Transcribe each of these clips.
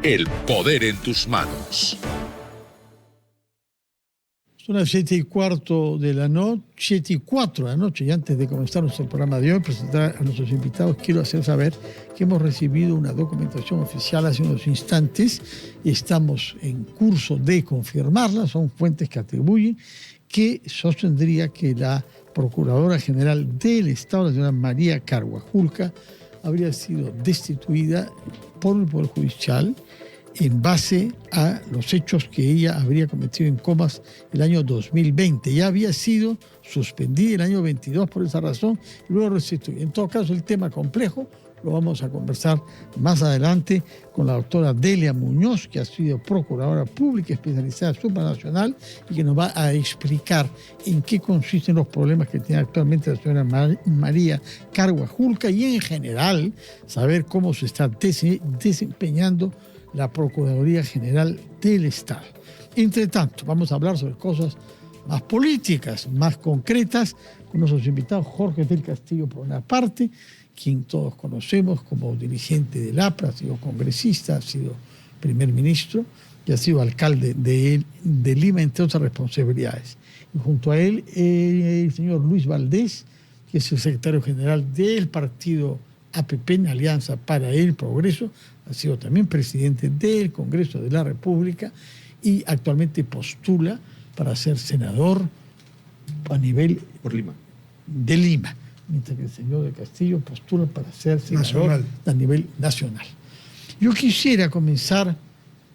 El poder en tus manos. Son las 7:15 de la noche, 7:04 de la noche, y antes de comenzar nuestro programa de hoy, presentar a nuestros invitados, quiero hacer saber que hemos recibido una documentación oficial hace unos instantes y estamos en curso de confirmarla. Son fuentes que atribuyen que sostendría que la Procuradora General del Estado, la señora María Carguajulca, habría sido destituida por el Poder Judicial en base a los hechos que ella habría cometido en Comas el año 2020. Ya había sido suspendida el año 22 por esa razón y luego restituida. En todo caso, el tema complejo lo vamos a conversar más adelante con la doctora Delia Muñoz, que ha sido procuradora pública especializada supranacional y que nos va a explicar en qué consisten los problemas que tiene actualmente la señora María Carguajulca y en general saber cómo se está desempeñando la Procuraduría General del Estado. Entre tanto, vamos a hablar sobre cosas más políticas, más concretas, con nuestros invitados Jorge del Castillo, por una parte, quien todos conocemos como dirigente del APRA, ha sido congresista, ha sido primer ministro y ha sido alcalde de Lima, entre otras responsabilidades. Y junto a él, el señor Luis Valdés, que es el secretario general del partido APP, en Alianza para el Progreso, ha sido también presidente del Congreso de la República y actualmente postula para ser senador a nivel por Lima. De Lima, mientras que el señor de Castillo postula para ser senador nacional, a nivel nacional. Yo quisiera comenzar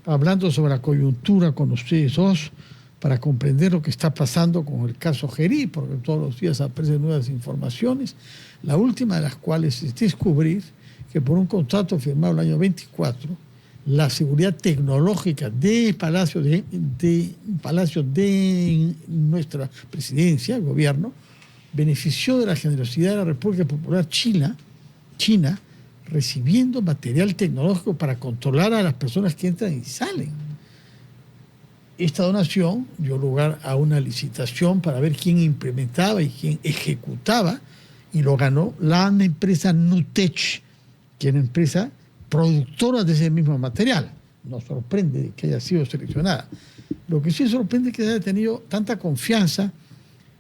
hablando sobre la coyuntura con ustedes dos para comprender lo que está pasando con el caso Gerí, porque todos los días aparecen nuevas informaciones, la última de las cuales es descubrir que por un contrato firmado el año 24, la seguridad tecnológica del Palacio de nuestra presidencia, el gobierno, benefició de la generosidad de la República Popular China, recibiendo material tecnológico para controlar a las personas que entran y salen. Esta donación dio lugar a una licitación para ver quién implementaba y quién ejecutaba, y lo ganó la empresa Nutech, que es una empresa productora de ese mismo material. Nos sorprende que haya sido seleccionada. Lo que sí sorprende es que haya tenido tanta confianza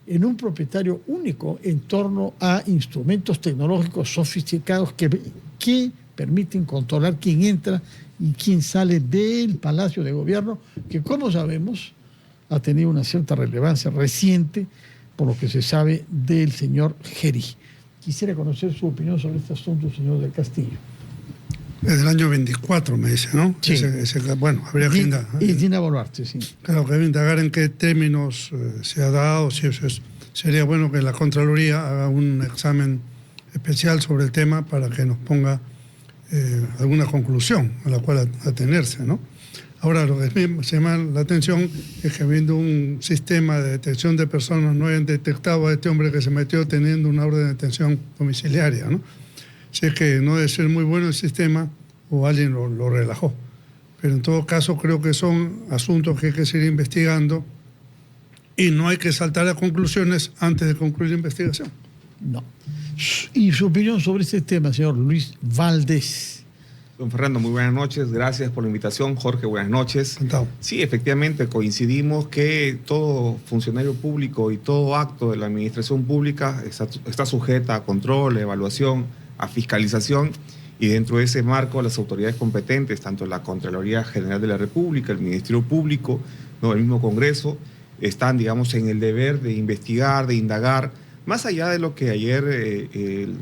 en un propietario único en torno a instrumentos tecnológicos sofisticados que permiten controlar quién entra y quién sale del Palacio de Gobierno, que, como sabemos, ha tenido una cierta relevancia reciente por lo que se sabe del señor Gerí. Quisiera conocer su opinión sobre este asunto, señor del Castillo. Desde el año 24, me dice, ¿no? Sí. Bueno, habría que indagar. Y Dina Boluarte, sí. Claro, que debe indagar en qué términos se ha dado, si eso es. Sería bueno que la Contraloría haga un examen especial sobre el tema para que nos ponga alguna conclusión a la cual atenerse, ¿no? Ahora, lo que se llama la atención es que habiendo un sistema de detección de personas, no hayan detectado a este hombre que se metió teniendo una orden de detención domiciliaria, ¿no? Si es que no debe ser muy bueno el sistema o alguien lo relajó. Pero en todo caso creo que son asuntos que hay que seguir investigando y no hay que saltar a conclusiones antes de concluir la investigación. No. ¿Y su opinión sobre este tema, señor Luis Valdés? Don Fernando, muy buenas noches. Gracias por la invitación. Jorge, buenas noches. Sentado. Sí, efectivamente, coincidimos que todo funcionario público y todo acto de la administración pública está sujeta a control, a evaluación, a fiscalización, y dentro de ese marco las autoridades competentes, tanto la Contraloría General de la República, el Ministerio Público, ¿no?, el mismo Congreso, están, digamos, en el deber de investigar, de indagar, más allá de lo que ayer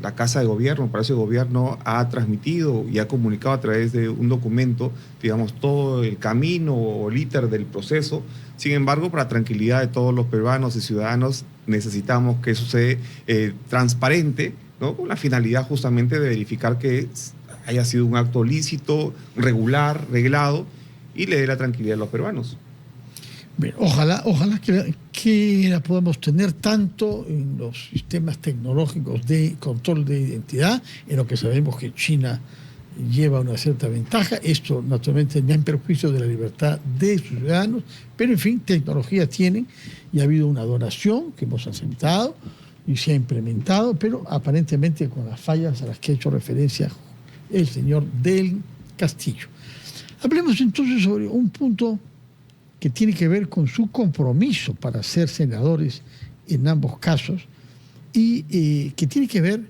la Casa de Gobierno, el Palacio de Gobierno ha transmitido y ha comunicado a través de un documento, digamos, todo el camino o el íter del proceso. Sin embargo, para la tranquilidad de todos los peruanos y ciudadanos, necesitamos que eso sea transparente, ¿no?, con la finalidad justamente de verificar que haya sido un acto lícito, regular, reglado, y le dé la tranquilidad a los peruanos. Bien, ojalá que la podamos tener tanto en los sistemas tecnológicos de control de identidad, en lo que sabemos que China lleva una cierta ventaja. Esto naturalmente no en perjuicio de la libertad de sus ciudadanos, pero en fin, tecnología tienen y ha habido una donación que hemos aceptado y se ha implementado, pero aparentemente con las fallas a las que ha hecho referencia el señor del Castillo. Hablemos entonces sobre un punto que tiene que ver con su compromiso para ser senadores en ambos casos y que tiene que ver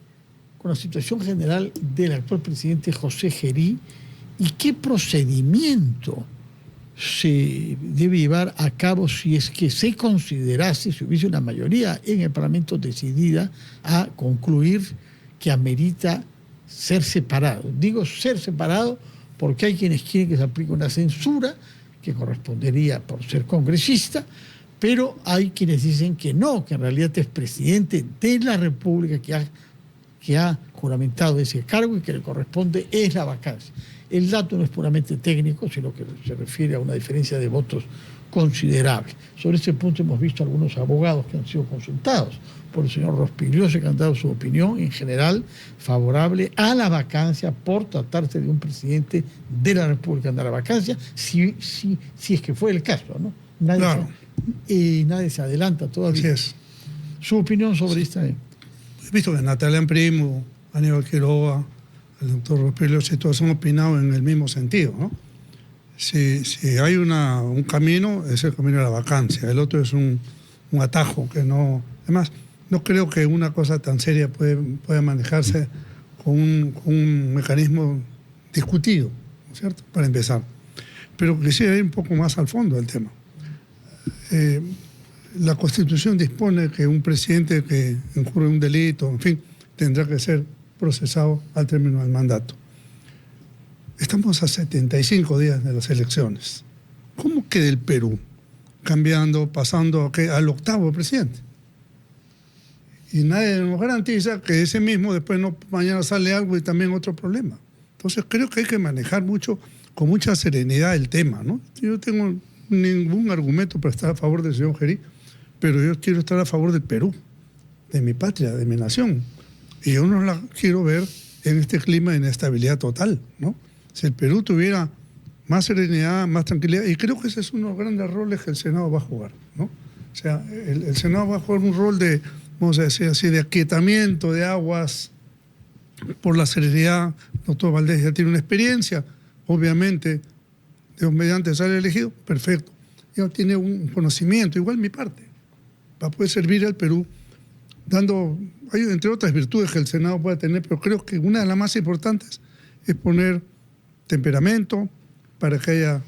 con la situación general del actual presidente José Gerí y qué procedimiento se debe llevar a cabo si es que se considerase, si hubiese una mayoría en el Parlamento decidida a concluir que amerita ser separado. Digo ser separado porque hay quienes quieren que se aplique una censura que correspondería por ser congresista, pero hay quienes dicen que no, que en realidad es presidente de la República que ha juramentado ese cargo y que le corresponde es la vacancia. El dato no es puramente técnico, sino que se refiere a una diferencia de votos considerable. Sobre ese punto hemos visto algunos abogados que han sido consultados por el señor Rospigliosi, que han dado su opinión en general favorable a la vacancia por tratarse de un presidente de la República de la vacancia, si es que fue el caso, ¿no? Nadie se adelanta todavía. Así es. Su opinión sobre esta. He visto que Natalia Primo, Aníbal Quiroga, el doctor Rospigliosi, todos han opinado en el mismo sentido, ¿no? Si hay un camino, es el camino de la vacancia. El otro es un atajo que no... Además, no creo que una cosa tan seria pueda manejarse con un mecanismo discutido, ¿no es cierto? Para empezar. Pero quisiera ir un poco más al fondo del tema. La Constitución dispone que un presidente que incurre en un delito, en fin, tendrá que ser procesado al término del mandato. Estamos a 75 días de las elecciones. ¿Cómo queda el Perú cambiando, pasando al octavo presidente? Y nadie nos garantiza que ese mismo después mañana sale algo y también otro problema. Entonces creo que hay que manejar con mucha serenidad el tema, ¿no? Yo no tengo ningún argumento para estar a favor del señor Gerí, pero yo quiero estar a favor del Perú, de mi patria, de mi nación. Y yo no la quiero ver en este clima de inestabilidad total, ¿no? Si el Perú tuviera más serenidad, más tranquilidad, y creo que ese es uno de los grandes roles que el Senado va a jugar, ¿no? O sea, el Senado va a jugar un rol de, vamos a decir así, de aquietamiento de aguas por la serenidad. El doctor Valdés ya tiene una experiencia, obviamente, Dios mediante sale elegido, perfecto. Ya tiene un conocimiento, igual mi parte, va a poder servir al Perú, hay entre otras virtudes que el Senado puede tener, pero creo que una de las más importantes es poner temperamento para que haya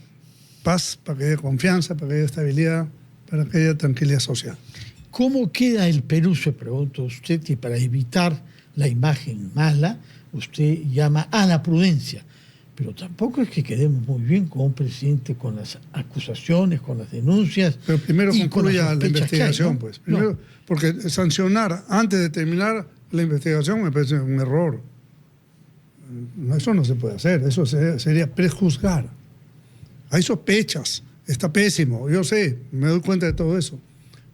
paz, para que haya confianza, para que haya estabilidad, para que haya tranquilidad social. ¿Cómo queda el Perú, se pregunta usted, que para evitar la imagen mala, usted llama a la prudencia? Pero tampoco es que quedemos muy bien con un presidente con las acusaciones, con las denuncias. Pero primero concluya la investigación, ¿no? Pues. Primero, no. Porque sancionar antes de terminar la investigación me parece un error. Eso no se puede hacer, eso sería prejuzgar. Hay sospechas, está pésimo, yo sé, me doy cuenta de todo eso.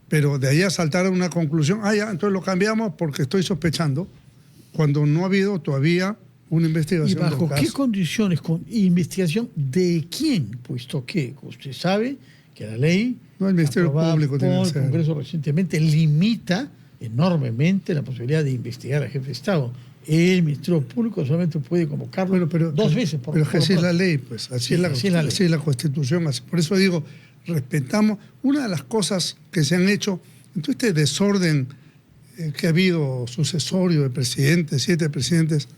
Pero de ahí a saltar a una conclusión, ya, entonces lo cambiamos porque estoy sospechando, cuando no ha habido todavía una investigación. ¿Y bajo qué condiciones? ¿Con investigación de quién? Puesto que usted sabe que la ley no, el Ministerio Público por el Congreso recientemente limita enormemente la posibilidad de investigar al jefe de Estado. El Ministerio Público solamente puede convocarlo dos veces por Pero así es la ley, pues, así es la Constitución. Por eso digo, respetamos. Una de las cosas que se han hecho en todo este desorden que ha habido sucesorio de presidentes, 7 presidentes,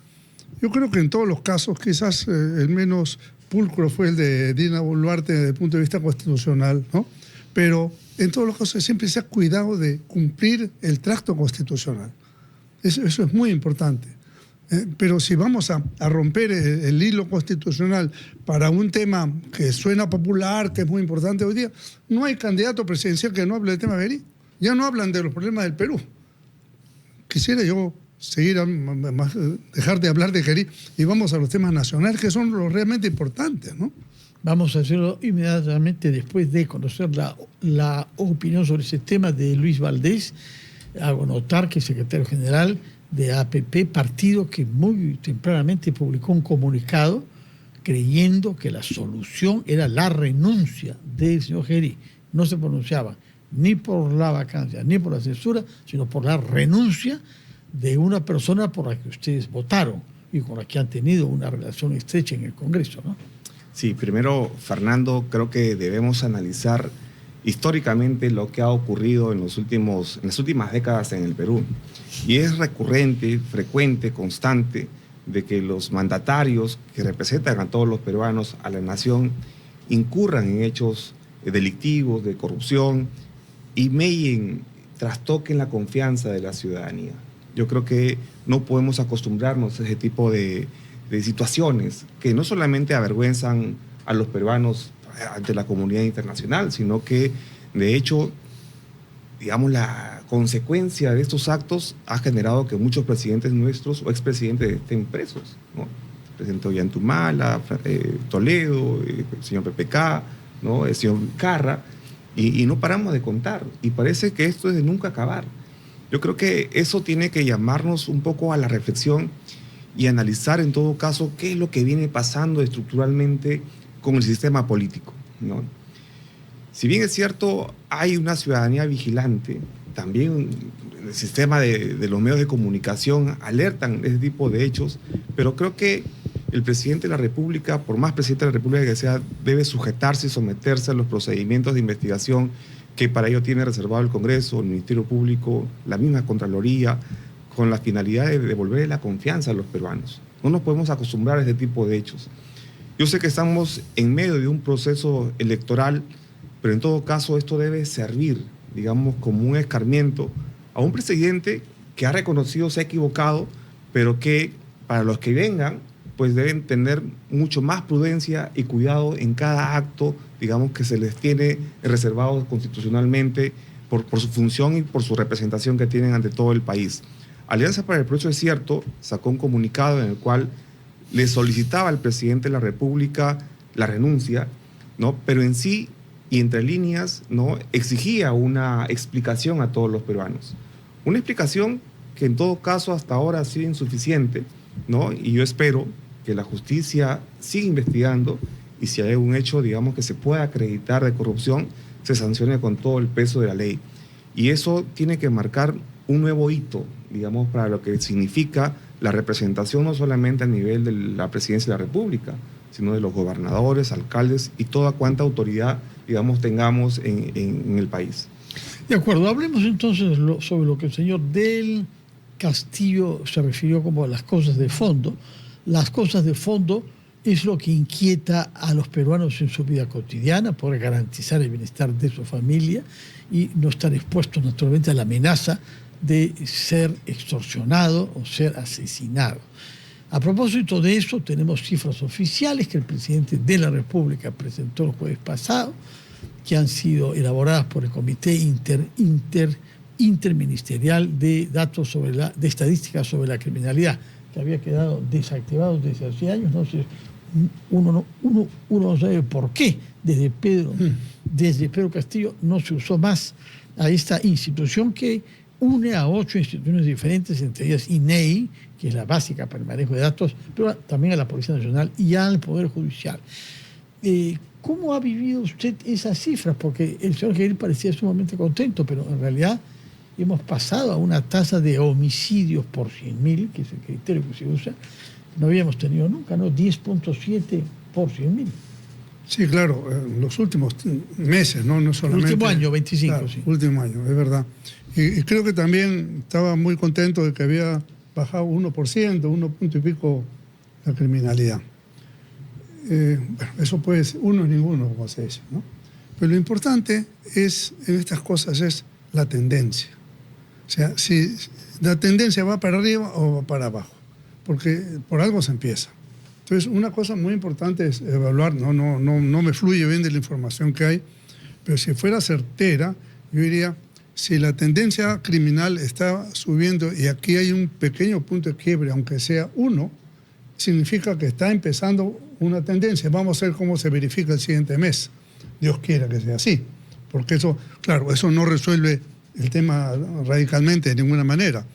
yo creo que en todos los casos, quizás el menos pulcro fue el de Dina Boluarte desde el punto de vista constitucional, ¿no? Pero en todos los casos siempre se ha cuidado de cumplir el tracto constitucional. Eso es muy importante. Pero si vamos a romper el hilo constitucional para un tema que suena popular, que es muy importante hoy día, no hay candidato presidencial que no hable del tema de Gerí. Ya no hablan de los problemas del Perú. Quisiera yo dejar de hablar de Gerí y vamos a los temas nacionales, que son los realmente importantes, ¿no? Vamos a hacerlo inmediatamente después de conocer la opinión sobre ese tema de Luis Valdés. Hago notar que el secretario general de APP, partido que muy tempranamente publicó un comunicado creyendo que la solución era la renuncia del señor Gerí. No se pronunciaba ni por la vacancia ni por la censura, sino por la renuncia de una persona por la que ustedes votaron y con la que han tenido una relación estrecha en el Congreso, ¿no? Sí, primero, Fernando, creo que debemos analizar históricamente lo que ha ocurrido en las últimas décadas en el Perú. Y es recurrente, frecuente, constante, de que los mandatarios que representan a todos los peruanos, a la nación, incurran en hechos delictivos, de corrupción, y trastoquen la confianza de la ciudadanía. Yo creo que no podemos acostumbrarnos a ese tipo de situaciones que no solamente avergüenzan a los peruanos ante la comunidad internacional, sino que, de hecho, digamos, la consecuencia de estos actos ha generado que muchos presidentes nuestros o expresidentes estén presos, ¿no? El presidente Ollantumala, Toledo, el señor PPK, ¿no? El señor Carra, y no paramos de contar. Y parece que esto es de nunca acabar. Yo creo que eso tiene que llamarnos un poco a la reflexión y analizar en todo caso qué es lo que viene pasando estructuralmente con el sistema político, ¿no? Si bien es cierto, hay una ciudadanía vigilante, también el sistema de los medios de comunicación alertan de ese tipo de hechos, pero creo que el presidente de la República, por más presidente de la República que sea, debe sujetarse y someterse a los procedimientos de investigación que para ello tiene reservado el Congreso, el Ministerio Público, la misma Contraloría, con la finalidad de devolver la confianza a los peruanos. No nos podemos acostumbrar a este tipo de hechos. Yo sé que estamos en medio de un proceso electoral, pero en todo caso esto debe servir, digamos, como un escarmiento a un presidente que ha reconocido se ha equivocado, pero que para los que vengan, pues deben tener mucho más prudencia y cuidado en cada acto, digamos, que se les tiene reservado constitucionalmente por su función y por su representación que tienen ante todo el país. Alianza para el Progreso, es cierto, sacó un comunicado en el cual le solicitaba al presidente de la República la renuncia, ¿no? Pero en sí y entre líneas, ¿no?, exigía una explicación a todos los peruanos. Una explicación que en todo caso hasta ahora ha sido insuficiente, ¿no? Y yo espero que la justicia siga investigando y si hay algún hecho, digamos, que se pueda acreditar de corrupción, se sancione con todo el peso de la ley. Y eso tiene que marcar un nuevo hito, digamos, para lo que significa la representación no solamente a nivel de la presidencia de la República, sino de los gobernadores, alcaldes y toda cuanta autoridad, digamos, tengamos en el país. De acuerdo, hablemos entonces sobre lo que el señor Del Castillo se refirió como a las cosas de fondo. Las cosas de fondo es lo que inquieta a los peruanos en su vida cotidiana, poder garantizar el bienestar de su familia y no estar expuestos naturalmente a la amenaza de ser extorsionado o ser asesinado. A propósito de eso, tenemos cifras oficiales que el presidente de la República presentó el jueves pasado, que han sido elaboradas por el Comité Interministerial de Datos de Estadísticas sobre la Criminalidad, que había quedado desactivado desde hace años. No sé, uno no sabe por qué desde Pedro Castillo no se usó más a esta institución que une a 8 instituciones diferentes, entre ellas INEI, que es la básica para el manejo de datos, pero también a la Policía Nacional y al Poder Judicial. ¿Cómo ha vivido usted esas cifras? Porque el señor Jair parecía sumamente contento, pero en realidad hemos pasado a una tasa de homicidios por 100.000, que es el criterio que se usa, no habíamos tenido nunca, ¿no? 10.7 por 100.000. Sí, claro, los últimos meses, no solamente... El último año, 25, claro, sí. Último año, es verdad. Y creo que también estaba muy contento de que había bajado 1%, 1 punto y pico la criminalidad. Bueno, eso puede ser, uno es ninguno, como se dice, ¿no? Pero lo importante es, en estas cosas, es la tendencia. O sea, si la tendencia va para arriba o va para abajo, porque por algo se empieza. Entonces, una cosa muy importante es evaluar, no me fluye bien de la información que hay, pero si fuera certera, yo diría, si la tendencia criminal está subiendo y aquí hay un pequeño punto de quiebre, aunque sea uno, significa que está empezando una tendencia. Vamos a ver cómo se verifica el siguiente mes. Dios quiera que sea así, porque eso, claro, eso no resuelve el tema radicalmente de ninguna manera,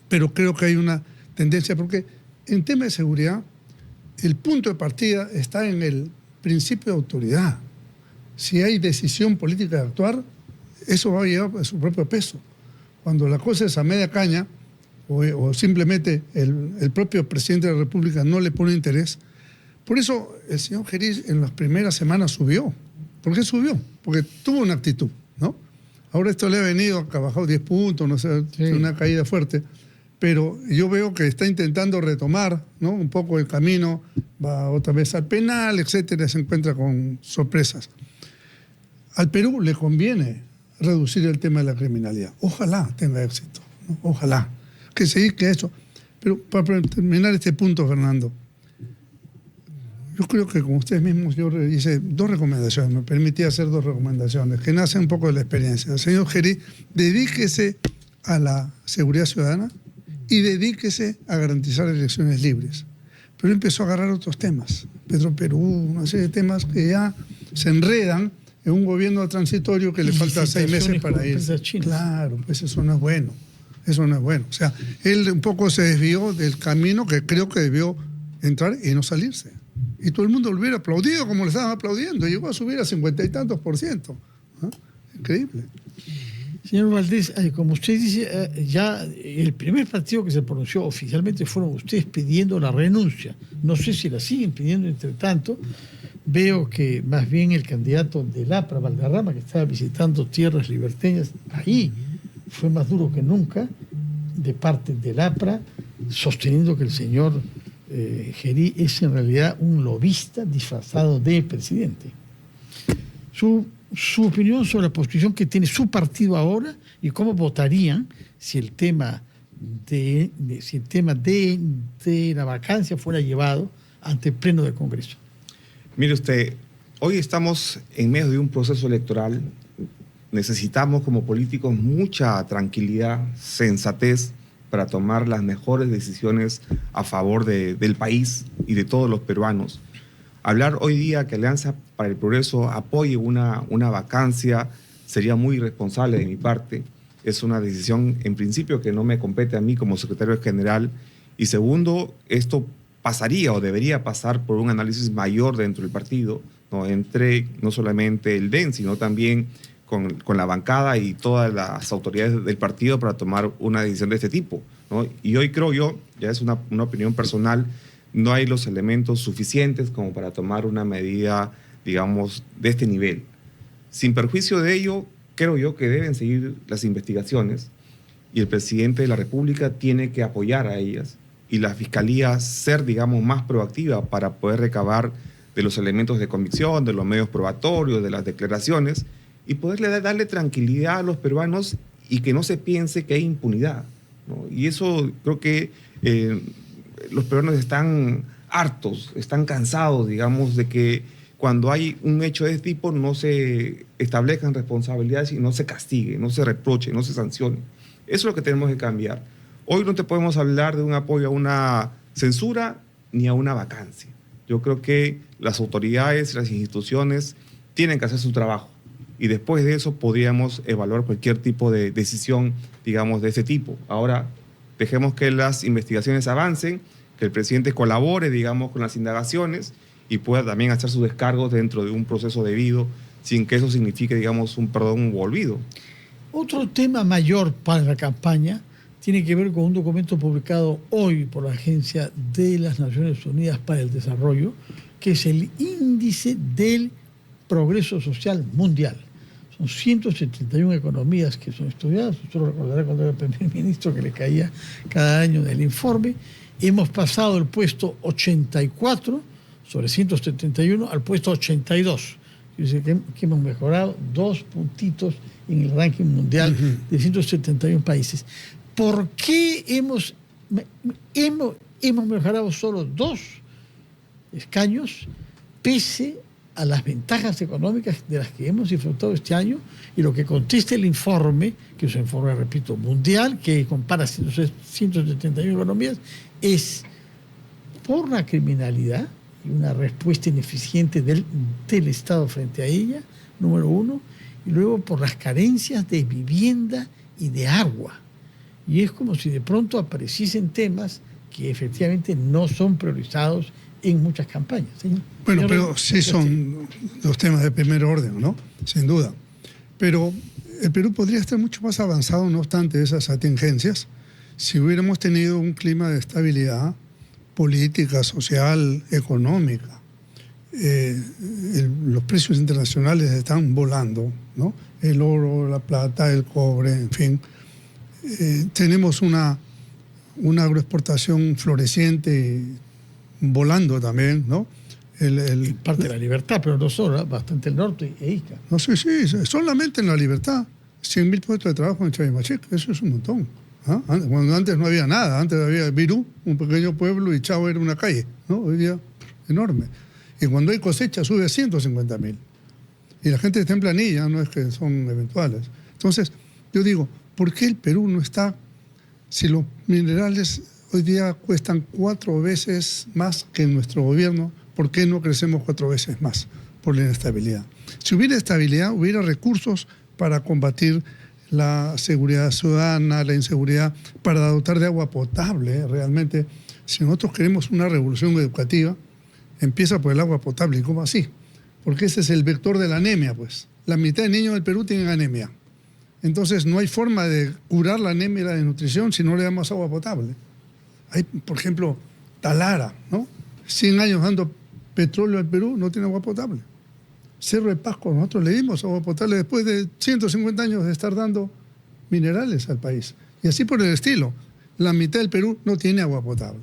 pero creo que hay una tendencia, porque en tema de seguridad, el punto de partida está en el principio de autoridad. Si hay decisión política de actuar, eso va a llevar a su propio peso. Cuando la cosa es a media caña, o simplemente el propio presidente de la República no le pone interés, Por eso el señor Gerí en las primeras semanas subió. ¿Por qué subió? Porque tuvo una actitud, ¿no? Ahora esto le ha venido, que ha bajado 10 puntos, no sé, sí, una caída fuerte. Pero yo veo que está intentando retomar, ¿no?, un poco el camino, va otra vez al penal, etcétera, se encuentra con sorpresas. Al Perú le conviene reducir el tema de la criminalidad. Ojalá tenga éxito, ¿no? Ojalá. Que se dedique a eso. Pero para terminar este punto, Fernando, yo creo que con ustedes mismos yo hice 2 recomendaciones, me permití hacer 2 recomendaciones que nacen un poco de la experiencia. El señor Gerí, dedíquese a la seguridad ciudadana y dedíquese a garantizar elecciones libres. Pero empezó a agarrar otros temas, Petroperú, una serie de temas que ya se enredan en un gobierno transitorio que le falta 6 meses para ir. Claro, pues eso no es bueno. Eso no es bueno. O sea, él un poco se desvió del camino que creo que debió entrar y no salirse. Y todo el mundo lo hubiera aplaudido como le estaban aplaudiendo. Llegó a subir a 50 y tantos %. ¿Ah? Increíble. Señor Valdés, como usted dice, ya el primer partido que se pronunció oficialmente fueron ustedes pidiendo la renuncia. No sé si la siguen pidiendo entre tanto. Veo que más bien el candidato del APRA, Valderrama, que estaba visitando tierras liberteñas, ahí fue más duro que nunca de parte del APRA, sosteniendo que el señor Gerí es en realidad un lobista disfrazado de presidente. Su opinión sobre la posición que tiene su partido ahora y cómo votarían si el tema de la vacancia fuera llevado ante el Pleno del Congreso. Mire usted, hoy estamos en medio de un proceso electoral. Necesitamos como políticos mucha tranquilidad, sensatez para tomar las mejores decisiones a favor del país y de todos los peruanos. Hablar hoy día que Alianza para el Progreso apoye una vacancia sería muy irresponsable de mi parte. Es una decisión, en principio, que no me compete a mí como secretario general. Y segundo, esto pasaría o debería pasar por un análisis mayor dentro del partido, ¿no? Entre no solamente el DEN, sino también con la bancada y todas las autoridades del partido para tomar una decisión de este tipo, ¿no? Y hoy creo yo, ya es una opinión personal, no hay los elementos suficientes como para tomar una medida, digamos, de este nivel. Sin perjuicio de ello, creo yo que deben seguir las investigaciones y el presidente de la República tiene que apoyar a ellas y la Fiscalía ser, digamos, más proactiva para poder recabar de los elementos de convicción, de los medios probatorios, de las declaraciones y poderle darle tranquilidad a los peruanos y que no se piense que hay impunidad, ¿no? Y eso creo que los peruanos están hartos, están cansados, digamos, de que cuando hay un hecho de este tipo no se establezcan responsabilidades y no se castigue, no se reproche, no se sancione. Eso es lo que tenemos que cambiar. Hoy no te podemos hablar de un apoyo a una censura ni a una vacancia. Yo creo que las autoridades, las instituciones tienen que hacer su trabajo y después de eso podríamos evaluar cualquier tipo de decisión, digamos, de ese tipo. Ahora, dejemos que las investigaciones avancen, que el presidente colabore, digamos, con las indagaciones y pueda también hacer sus descargos dentro de un proceso debido, sin que eso signifique, digamos, un olvido. Otro tema mayor para la campaña tiene que ver con un documento publicado hoy por la Agencia de las Naciones Unidas para el Desarrollo, que es el Índice del Progreso Social Mundial. Son 171 economías que son estudiadas. Usted lo recordará cuando era el primer ministro que le caía cada año del informe. Hemos pasado del puesto 84 sobre 171 al puesto 82. Quiere decir que hemos mejorado 2 puntitos en el ranking mundial de 171 países. ¿Por qué hemos mejorado solo 2 escaños pese a las ventajas económicas de las que hemos disfrutado este año? Y lo que contesta el informe, que es un informe, repito, mundial, que compara 171 economías, es por la criminalidad y una respuesta ineficiente del Estado frente a ella, número 1, y luego por las carencias de vivienda y de agua. Y es como si de pronto apareciesen temas que efectivamente no son priorizados en muchas campañas. ¿Sí? Bueno, pero sí son los temas de primer orden, ¿no? Sin duda. Pero el Perú podría estar mucho más avanzado, no obstante esas atingencias, si hubiéramos tenido un clima de estabilidad política, social, económica. Los precios internacionales están volando, ¿no? El oro, la plata, el cobre, en fin. Tenemos una agroexportación floreciente, volando también, ¿no? Parte de la libertad, pero no solo, bastante el norte e Ica. No sé, sí, solamente en la libertad. 100.000 puestos de trabajo en Chavimachic, eso es un montón. ¿Ah? Cuando antes no había nada, antes había Virú, un pequeño pueblo, y Chao era una calle, ¿no? Hoy día, enorme. Y cuando hay cosecha sube a 150.000. Y la gente está en planilla, no es que son eventuales. Entonces, yo digo, ¿por qué el Perú no está, si los minerales hoy día cuestan 4 veces más que en nuestro gobierno, ¿por qué no crecemos 4 veces más? Por la inestabilidad. Si hubiera estabilidad, hubiera recursos para combatir la seguridad ciudadana, la inseguridad, para dotar de agua potable. Realmente, si nosotros queremos una revolución educativa, empieza por el agua potable. ¿Y cómo así? Porque ese es el vector de la anemia, pues. La mitad de niños del Perú tienen anemia. Entonces, no hay forma de curar la anemia y la desnutrición si no le damos agua potable. Hay, por ejemplo, Talara, ¿no? 100 años dando petróleo al Perú, no tiene agua potable. Cerro de Pasco, nosotros le dimos agua potable después de 150 años de estar dando minerales al país. Y así por el estilo. La mitad del Perú no tiene agua potable.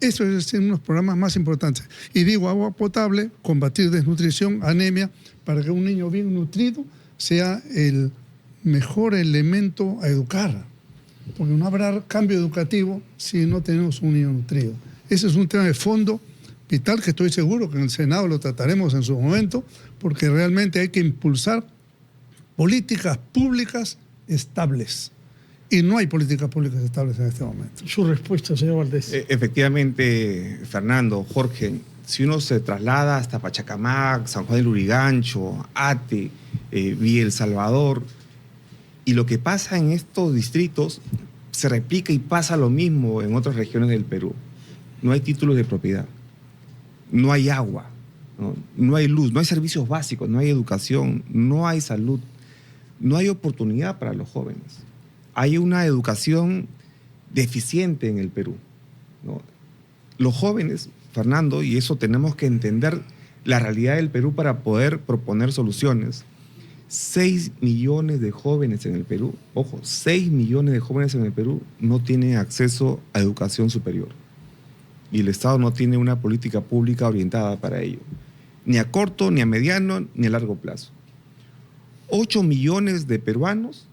Eso es uno de los programas más importantes. Y digo agua potable, combatir desnutrición, anemia, para que un niño bien nutrido sea el mejor elemento a educar. Porque no habrá cambio educativo si no tenemos un niño nutrido. Ese es un tema de fondo vital que estoy seguro que en el Senado lo trataremos en su momento, porque realmente hay que impulsar políticas públicas estables. Y no hay políticas públicas estables en este momento. Su respuesta, señor Valdés. Efectivamente, Fernando, Jorge, si uno se traslada hasta Pachacamac, San Juan del Lurigancho, Ate, Villa El Salvador, y lo que pasa en estos distritos se replica y pasa lo mismo en otras regiones del Perú. No hay títulos de propiedad, no hay agua, no hay luz, no hay servicios básicos, no hay educación, no hay salud, no hay oportunidad para los jóvenes. Hay una educación deficiente en el Perú, ¿no? Los jóvenes, Fernando, y eso tenemos que entender la realidad del Perú para poder proponer soluciones. 6 millones de jóvenes en el Perú, ojo, 6 millones de jóvenes en el Perú no tienen acceso a educación superior. Y el Estado no tiene una política pública orientada para ello, ni a corto, ni a mediano, ni a largo plazo. 8 millones de peruanos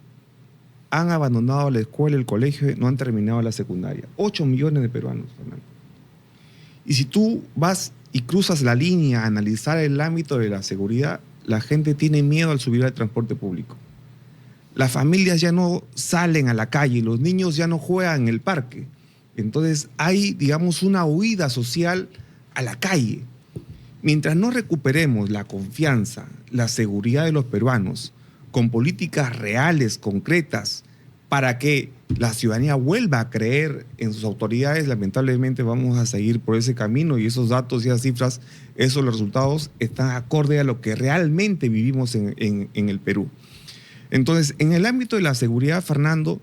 han abandonado la escuela, el colegio, no han terminado la secundaria. 8 millones de peruanos, Fernando. Y si tú vas y cruzas la línea a analizar el ámbito de la seguridad, la gente tiene miedo al subir al transporte público. Las familias ya no salen a la calle, los niños ya no juegan en el parque. Entonces hay, digamos, una huida social a la calle. Mientras no recuperemos la confianza, la seguridad de los peruanos, con políticas reales, concretas, para que la ciudadanía vuelva a creer en sus autoridades, lamentablemente vamos a seguir por ese camino, y esos datos y esas cifras, esos los resultados están acorde a lo que realmente vivimos en el Perú. Entonces, en el ámbito de la seguridad, Fernando,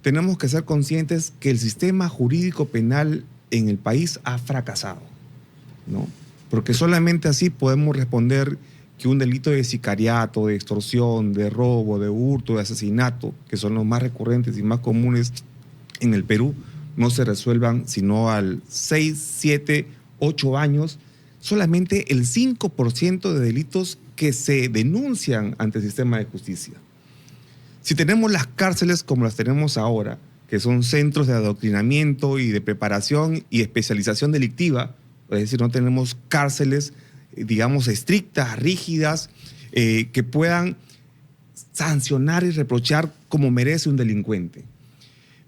tenemos que ser conscientes que el sistema jurídico penal en el país ha fracasado, ¿no? Porque solamente así podemos responder que un delito de sicariato, de extorsión, de robo, de hurto, de asesinato, que son los más recurrentes y más comunes en el Perú, no se resuelvan sino al 6, 7, 8 años. Solamente el 5% de delitos que se denuncian ante el sistema de justicia. Si tenemos las cárceles como las tenemos ahora, que son centros de adoctrinamiento y de preparación y especialización delictiva, es decir, no tenemos cárceles, digamos, estrictas, rígidas, que puedan sancionar y reprochar como merece un delincuente.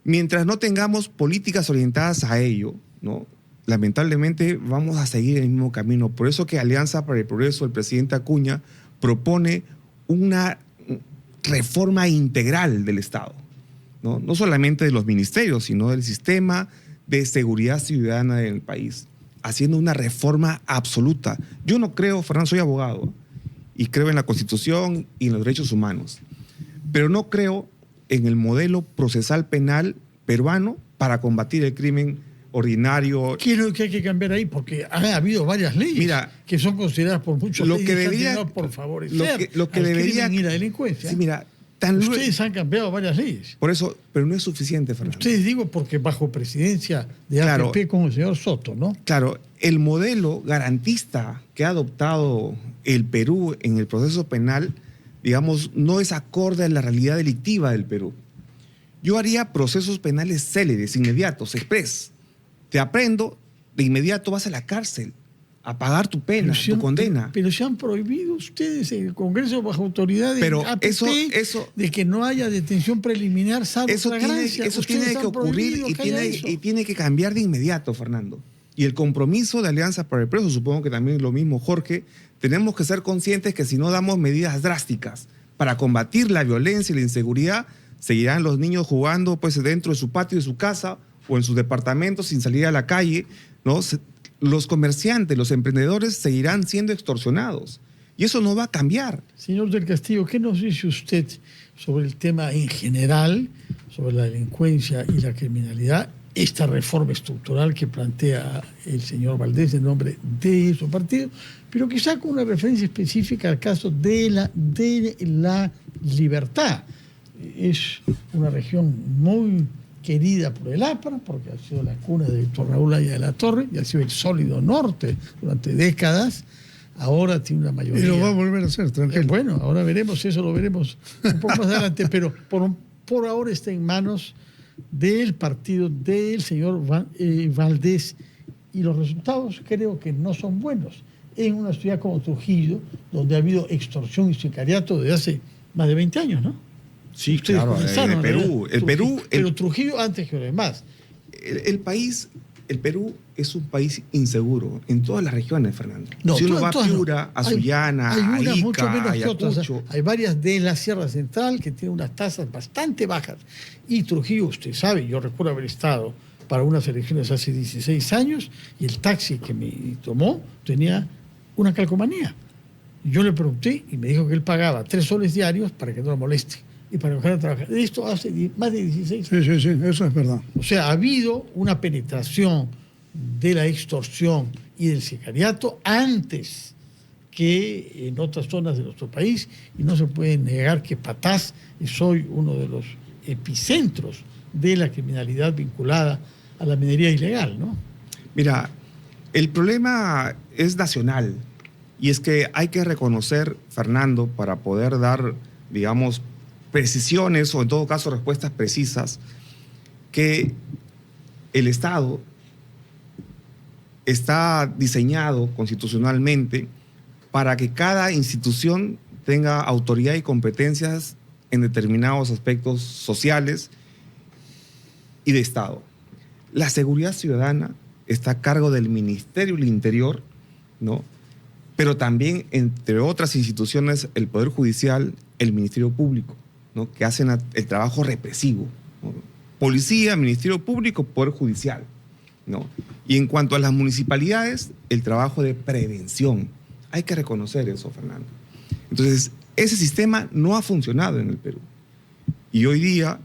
Mientras no tengamos políticas orientadas a ello, ¿no?, lamentablemente vamos a seguir el mismo camino. Por eso que Alianza para el Progreso, el presidente Acuña, propone una reforma integral del Estado, ¿no? No solamente de los ministerios, sino del sistema de seguridad ciudadana del país, haciendo una reforma absoluta. Yo no creo, Fernando, soy abogado y creo en la Constitución y en los derechos humanos, pero no creo en el modelo procesal penal peruano para combatir el crimen ordinario. ¿Qué es lo que hay que cambiar ahí? Porque ha habido varias leyes que son consideradas por muchos lo que debería, por favorecer lo que debería, crimen y la delincuencia. Sí, mira, ustedes han cambiado varias leyes. Por eso, pero no es suficiente, Fernando. Ustedes digo porque bajo presidencia de APP con el señor Soto, ¿no? Claro, el modelo garantista que ha adoptado el Perú en el proceso penal, digamos, no es acorde a la realidad delictiva del Perú. Yo haría procesos penales céleres, inmediatos, express. Te aprendo, de inmediato vas a la cárcel a pagar tu pena, tu condena. Pero se han prohibido ustedes en el Congreso bajo autoridad de APP de que no haya detención preliminar salvo flagrancia. Eso tiene que ocurrir y tiene que cambiar de inmediato, Fernando. Y el compromiso de Alianza para el Progreso, supongo que también es lo mismo, Jorge, tenemos que ser conscientes que si no damos medidas drásticas para combatir la violencia y la inseguridad, seguirán los niños jugando pues dentro de su patio de su casa o en sus departamentos sin salir a la calle, ¿no? Los comerciantes, los emprendedores seguirán siendo extorsionados. Y eso no va a cambiar. Señor del Castillo, ¿qué nos dice usted sobre el tema en general, sobre la delincuencia y la criminalidad, esta reforma estructural que plantea el señor Valdés en nombre de su partido, pero quizá con una referencia específica al caso de la Libertad? Es una región muy querida por el APRA, porque ha sido la cuna de Víctor Raúl Haya de la Torre y ha sido el sólido norte durante décadas. Ahora tiene una mayoría. Y lo va a volver a hacer, tranquilo. Bueno, ahora veremos, eso lo veremos un poco más adelante, pero por ahora está en manos del partido del señor Valdés, y los resultados creo que no son buenos. En una ciudad como Trujillo, donde ha habido extorsión y sicariato desde hace más de 20 años, ¿no? Sí, claro, el Perú. Pero Trujillo antes que los demás. El Perú es un país inseguro en todas las regiones, Fernando. No, si uno va a Piura, a Sullana, a Ica, a Ayacucho. Hay varias de la Sierra Central que tienen unas tasas bastante bajas. Y Trujillo, usted sabe, yo recuerdo haber estado para unas elecciones hace 16 años y el taxi que me tomó tenía una calcomanía. Yo le pregunté y me dijo que él pagaba 3 soles diarios para que no lo moleste y para dejar de trabajar. Esto hace más de 16 años. Sí, eso es verdad. O sea, ha habido una penetración de la extorsión y del sicariato antes que en otras zonas de nuestro país, y no se puede negar que Patás es hoy uno de los epicentros de la criminalidad vinculada a la minería ilegal, ¿no? Mira, el problema es nacional, y es que hay que reconocer, Fernando, para poder dar, digamos, precisiones o en todo caso respuestas precisas, que el Estado está diseñado constitucionalmente para que cada institución tenga autoridad y competencias en determinados aspectos sociales y de Estado. La seguridad ciudadana está a cargo del Ministerio del Interior, ¿no? Pero también, entre otras instituciones, el Poder Judicial, el Ministerio Público, ¿no? Que hacen el trabajo represivo, ¿no? Policía, Ministerio Público, Poder Judicial, ¿no? Y en cuanto a las municipalidades, el trabajo de prevención. Hay que reconocer eso, Fernando. Entonces, ese sistema no ha funcionado en el Perú. Y hoy día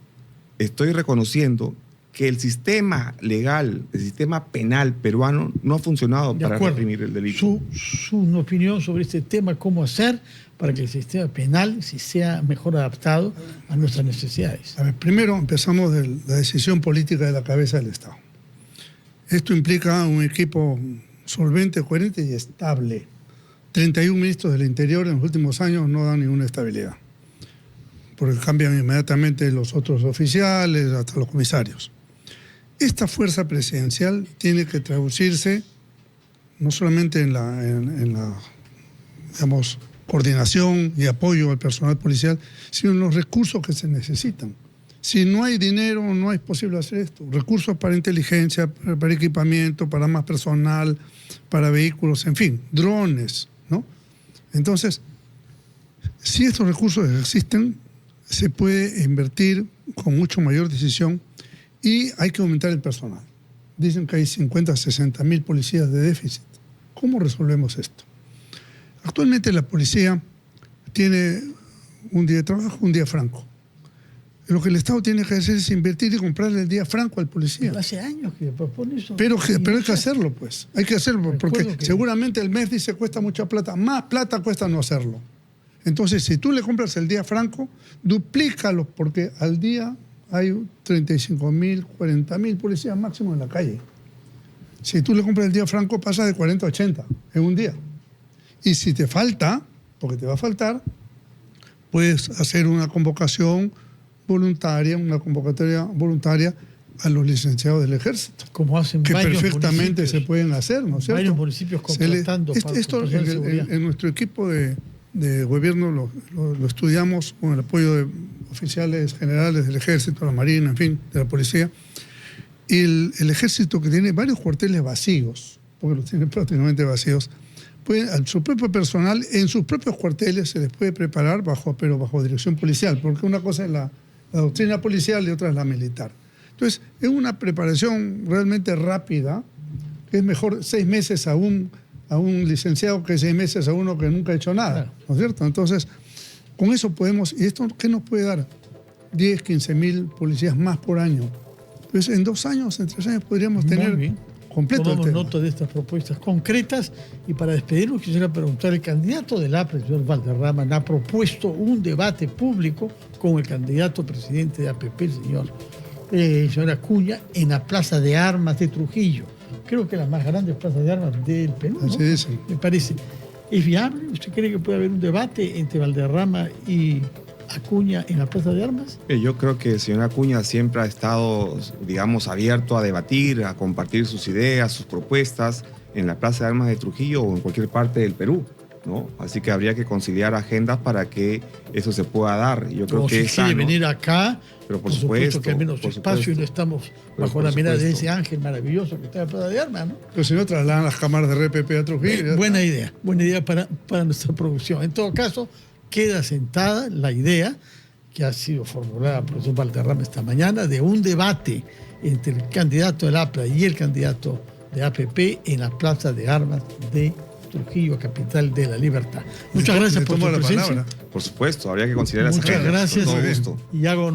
estoy reconociendo que el sistema legal, el sistema penal peruano no ha funcionado para reprimir el delito. Su opinión sobre este tema, cómo hacer para que el sistema penal sea mejor adaptado a nuestras necesidades. A ver, primero empezamos de la decisión política de la cabeza del Estado. Esto implica un equipo solvente, coherente y estable. 31 ministros del Interior en los últimos años no dan ninguna estabilidad, porque cambian inmediatamente los otros oficiales, hasta los comisarios. Esta fuerza presidencial tiene que traducirse no solamente en la digamos, coordinación y apoyo al personal policial, sino en los recursos que se necesitan. Si no hay dinero, no es posible hacer esto. Recursos para inteligencia, para equipamiento, para más personal, para vehículos, en fin, drones, ¿no? Entonces, si estos recursos existen, se puede invertir con mucho mayor decisión y hay que aumentar el personal. Dicen que hay 50, 60 mil policías de déficit. ¿Cómo resolvemos esto? Actualmente la policía tiene un día de trabajo, un día franco. Lo que el Estado tiene que hacer es invertir y comprarle el día franco al policía. Pero hace años que propone eso. Pero hay que hacerlo, pues. Hay que hacerlo, porque seguramente el mes dice cuesta mucha plata. Más plata cuesta no hacerlo. Entonces, si tú le compras el día franco, duplícalo, porque al día hay 35.000, 40.000 policías máximo en la calle. Si tú le compras el día franco, pasa de 40 a 80 en un día. Y si te falta, porque te va a faltar, puedes hacer una convocación voluntaria, una convocatoria voluntaria a los licenciados del Ejército. Como hacen que varios perfectamente se pueden hacer, ¿no es cierto? Varios municipios contratando para esto en nuestro equipo de gobierno lo estudiamos con el apoyo de oficiales generales del Ejército, la Marina, en fin, de la Policía. Y el Ejército, que tiene varios cuarteles vacíos, porque los tiene prácticamente vacíos, a su propio personal, en sus propios cuarteles, se les puede preparar, pero bajo dirección policial, porque una cosa es la doctrina policial y otra es la militar. Entonces, es una preparación realmente rápida, que es mejor 6 meses a un licenciado que 6 meses a uno que nunca ha hecho nada, claro. ¿No es cierto? Entonces, con eso podemos, ¿y esto qué nos puede dar? 10, 15.000 policías más por año. Entonces, en 2 años, en 3 años podríamos tener completo Tomamos el tema. nota de estas propuestas concretas, y para despedirnos quisiera preguntar, el candidato del APRA, el señor Valderrama, ha propuesto un debate público con el candidato presidente de APP, el señor Acuña, en la Plaza de Armas de Trujillo. Creo que la más grande plaza de armas del Perú, ¿no? Sí, sí. Me parece. ¿Es viable? ¿Usted cree que puede haber un debate entre Valderrama y Acuña en la Plaza de Armas? Yo creo que el señor Acuña siempre ha estado, digamos, abierto a debatir, a compartir sus ideas, sus propuestas en la Plaza de Armas de Trujillo o en cualquier parte del Perú, ¿no? Así que habría que conciliar agendas para que eso se pueda dar. Yo creo que si quiere venir acá, pero por supuesto que hay menos espacio y no estamos bajo la mirada de ese ángel maravilloso que está en la Plaza de Armas, ¿no? Pero si no, trasladan las cámaras de RPP a Trujillo. Buena idea para nuestra producción. En todo caso, queda sentada la idea que ha sido formulada por el profesor Valderrama esta mañana de un debate entre el candidato del APRA y el candidato de APP en la Plaza de Armas de Trujillo, capital de la libertad. Muchas gracias por su presencia. Por supuesto, habría que considerar esa agenda. Muchas gracias. Con todo gusto. Y hago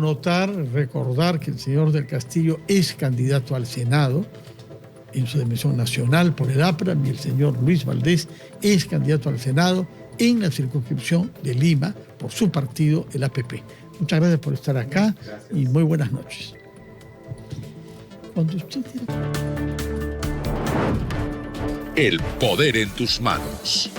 recordar que el señor del Castillo es candidato al Senado en su dimensión nacional por el APRA, y el señor Luis Valdés es candidato al Senado en la circunscripción de Lima por su partido, el APP. Muchas gracias por estar acá y muy buenas noches. Cuando usted... El poder en tus manos.